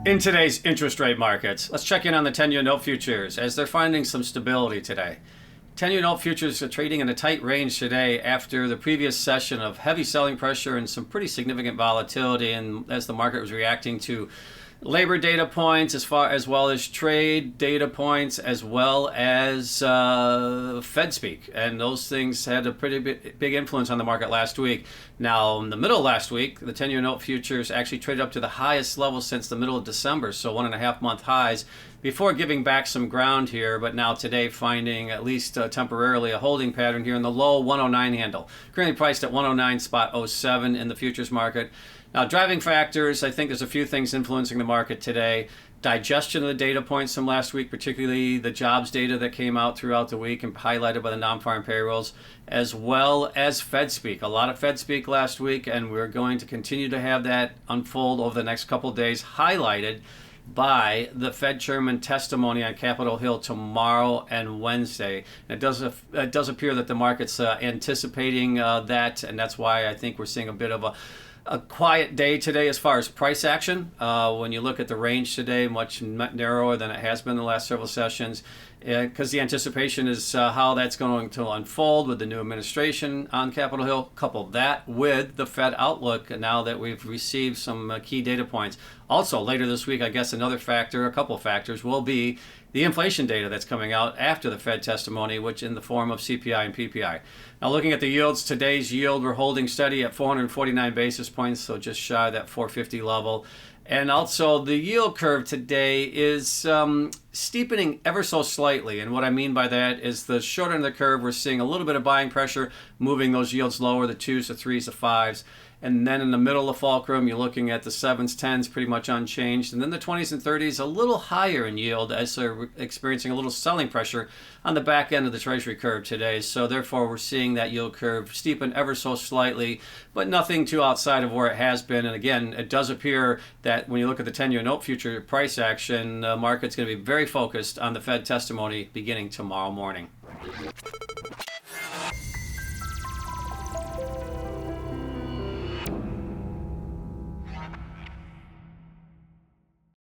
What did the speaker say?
In today's interest rate markets, let's check in on the 10-year note futures as they're finding some stability today. 10-year note futures are trading in a tight range today after the previous session of heavy selling pressure and some pretty significant volatility, and as the market was reacting to labor data points as well as trade data points as well as Fed speak, and those things had a pretty big influence on the market last week. Now, in the middle of last week, the 10-year note futures actually traded up to the highest level since the middle of December, so 1.5 month highs, before giving back some ground here, but now today finding at least temporarily a holding pattern here in the low 109 handle. Currently priced at 109.07 in the futures market. Now, driving factors, I think there's a few things influencing the market today. Digestion of the data points from last week, particularly the jobs data that came out throughout the week and highlighted by the non-farm payrolls, as well as Fed speak. A lot of Fed speak last week, and we're going to continue to have that unfold over the next couple of days, highlighted by the Fed chairman testimony on Capitol Hill tomorrow and Wednesday. It does appear that the market's anticipating that, and that's why I think we're seeing a bit of a quiet day today as far as price action. When you look at the range today, much narrower than it has been in the last several sessions, because the anticipation is how that's going to unfold with the new administration on Capitol Hill. Couple that with the Fed outlook now that we've received some key data points. Also, later this week, I guess a couple factors, will be the inflation data that's coming out after the Fed testimony, which in the form of CPI and PPI. Now, looking at the yields, today's yield, we're holding steady at 449 basis points, so just shy of that 450 level. And also, the yield curve today is steepening ever so slightly. And what I mean by that is the short end of the curve, we're seeing a little bit of buying pressure, moving those yields lower, the 2s, the 3s, the 5s. And then in the middle of the fulcrum, you're looking at the 7s, 10s, pretty much unchanged. And then the 20s and 30s a little higher in yield as they're experiencing a little selling pressure on the back end of the Treasury curve today. So therefore, we're seeing that yield curve steepen ever so slightly, but nothing too outside of where it has been. And again, it does appear that when you look at the 10-year note future price action, the market's going to be very focused on the Fed testimony beginning tomorrow morning.